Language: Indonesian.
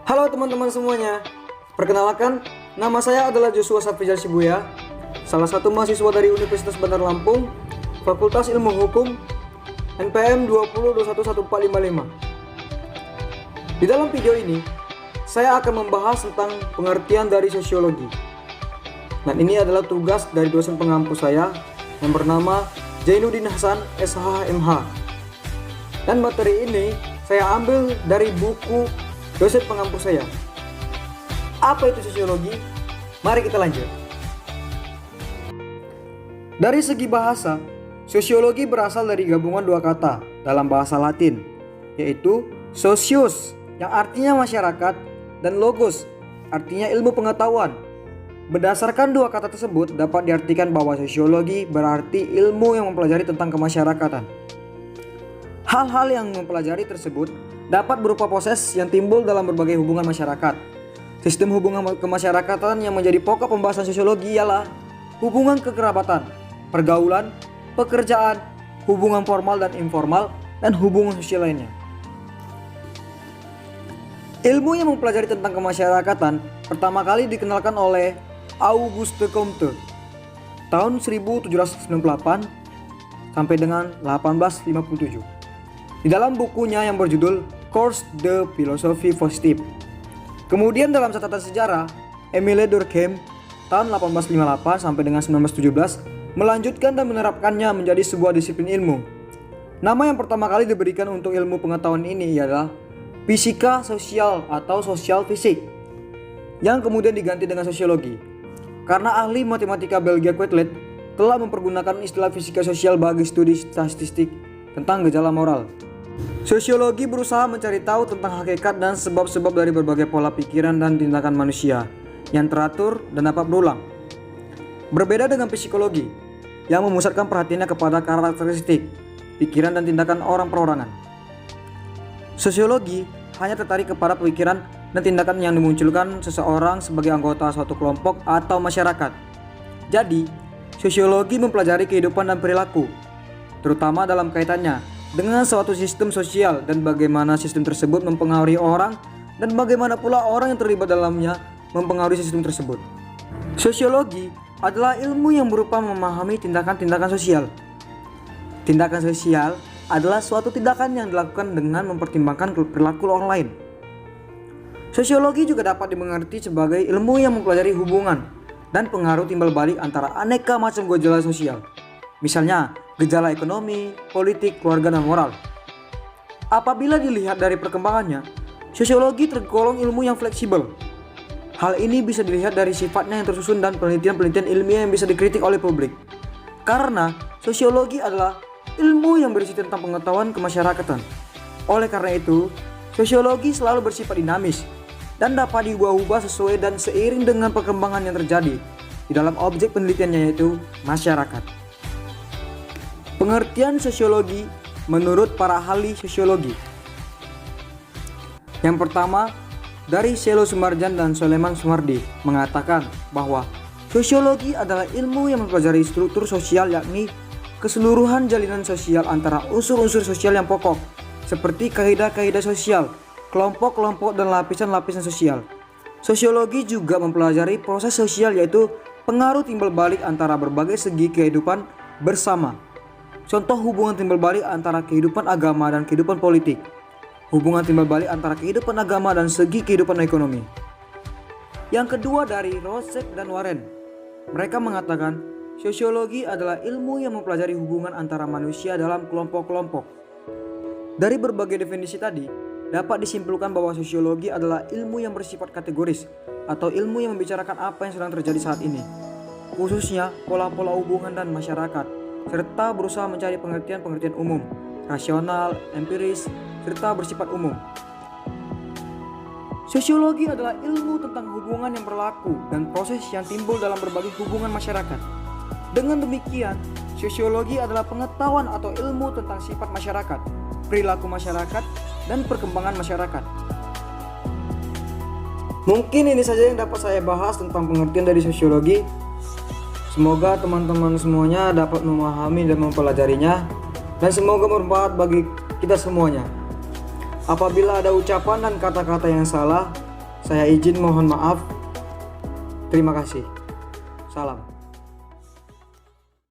Halo teman-teman semuanya, perkenalkan, nama saya adalah Joshua Safrizal Shibuya, salah satu mahasiswa dari Universitas Bandar Lampung, Fakultas Ilmu Hukum, NPM 20211455. Di dalam video ini, saya akan membahas tentang pengertian dari sosiologi. Dan ini adalah tugas dari dosen pengampu saya yang bernama Jainuddin Hasan, SHMH. Dan materi ini saya ambil dari buku dosen pengampu saya. Apa itu sosiologi? Mari kita lanjut. Dari segi bahasa, sosiologi berasal dari gabungan dua kata dalam bahasa Latin, yaitu socius yang artinya masyarakat dan logos artinya ilmu pengetahuan. Berdasarkan dua kata tersebut dapat diartikan bahwa sosiologi berarti ilmu yang mempelajari tentang kemasyarakatan. Hal-hal yang mempelajari tersebut dapat berupa proses yang timbul dalam berbagai hubungan masyarakat. Sistem hubungan kemasyarakatan yang menjadi pokok pembahasan sosiologi ialah hubungan kekerabatan, pergaulan, pekerjaan, hubungan formal dan informal, dan hubungan sosial lainnya. Ilmu yang mempelajari tentang kemasyarakatan pertama kali dikenalkan oleh Auguste Comte tahun 1798 sampai dengan 1857 di dalam bukunya yang berjudul Cours de Philosophie Positive. Kemudian dalam catatan sejarah, Émile Durkheim tahun 1858 sampai dengan 1917 melanjutkan dan menerapkannya menjadi sebuah disiplin ilmu. Nama yang pertama kali diberikan untuk ilmu pengetahuan ini ialah fisika sosial atau sosial fisik, yang kemudian diganti dengan sosiologi. Karena ahli matematika Belgia Quetelet telah mempergunakan istilah fisika sosial bagi studi statistik tentang gejala moral. Sosiologi berusaha mencari tahu tentang hakikat dan sebab-sebab dari berbagai pola pikiran dan tindakan manusia yang teratur dan dapat berulang. Berbeda dengan psikologi yang memusatkan perhatiannya kepada karakteristik, pikiran dan tindakan orang perorangan. Sosiologi hanya tertarik kepada pikiran dan tindakan yang dimunculkan seseorang sebagai anggota suatu kelompok atau masyarakat. Jadi, sosiologi mempelajari kehidupan dan perilaku, terutama dalam kaitannya dengan suatu sistem sosial dan bagaimana sistem tersebut mempengaruhi orang dan bagaimana pula orang yang terlibat dalamnya mempengaruhi sistem tersebut. Sosiologi adalah ilmu yang berupa memahami tindakan-tindakan sosial. Tindakan sosial adalah suatu tindakan yang dilakukan dengan mempertimbangkan perilaku orang lain. Sosiologi juga dapat dimengerti sebagai ilmu yang mempelajari hubungan dan pengaruh timbal balik antara aneka macam gejala sosial. Misalnya, gejala ekonomi, politik, keluarga, dan moral. Apabila dilihat dari perkembangannya, sosiologi tergolong ilmu yang fleksibel. Hal ini bisa dilihat dari sifatnya yang tersusun dan penelitian-penelitian ilmiah yang bisa dikritik oleh publik. Karena sosiologi adalah ilmu yang berisi tentang pengetahuan kemasyarakatan. Oleh karena itu, sosiologi selalu bersifat dinamis dan dapat diubah-ubah sesuai dan seiring dengan perkembangan yang terjadi di dalam objek penelitiannya, yaitu masyarakat. Pengertian sosiologi menurut para ahli sosiologi. Yang pertama, dari Selo Sumarjan dan Soleman Sumardi mengatakan bahwa sosiologi adalah ilmu yang mempelajari struktur sosial, yakni keseluruhan jalinan sosial antara unsur-unsur sosial yang pokok seperti kaidah-kaidah sosial, kelompok-kelompok dan lapisan-lapisan sosial. Sosiologi juga mempelajari proses sosial, yaitu pengaruh timbal balik antara berbagai segi kehidupan bersama. Contoh hubungan timbal balik antara kehidupan agama dan kehidupan politik. Hubungan timbal balik antara kehidupan agama dan segi kehidupan ekonomi. Yang kedua dari Rosek dan Warren. Mereka mengatakan sosiologi adalah ilmu yang mempelajari hubungan antara manusia dalam kelompok-kelompok. Dari berbagai definisi tadi, dapat disimpulkan bahwa sosiologi adalah ilmu yang bersifat kategoris atau ilmu yang membicarakan apa yang sedang terjadi saat ini, khususnya pola-pola hubungan dan masyarakat, serta berusaha mencari pengertian-pengertian umum, rasional, empiris, serta bersifat umum. Sosiologi adalah ilmu tentang hubungan yang berlaku dan proses yang timbul dalam berbagai hubungan masyarakat. Dengan demikian, sosiologi adalah pengetahuan atau ilmu tentang sifat masyarakat, perilaku masyarakat, dan perkembangan masyarakat. Mungkin ini saja yang dapat saya bahas tentang pengertian dari sosiologi. Semoga teman-teman semuanya dapat memahami dan mempelajarinya, dan semoga bermanfaat bagi kita semuanya. Apabila ada ucapan dan kata-kata yang salah, Saya izin mohon maaf. Terima kasih. Salam.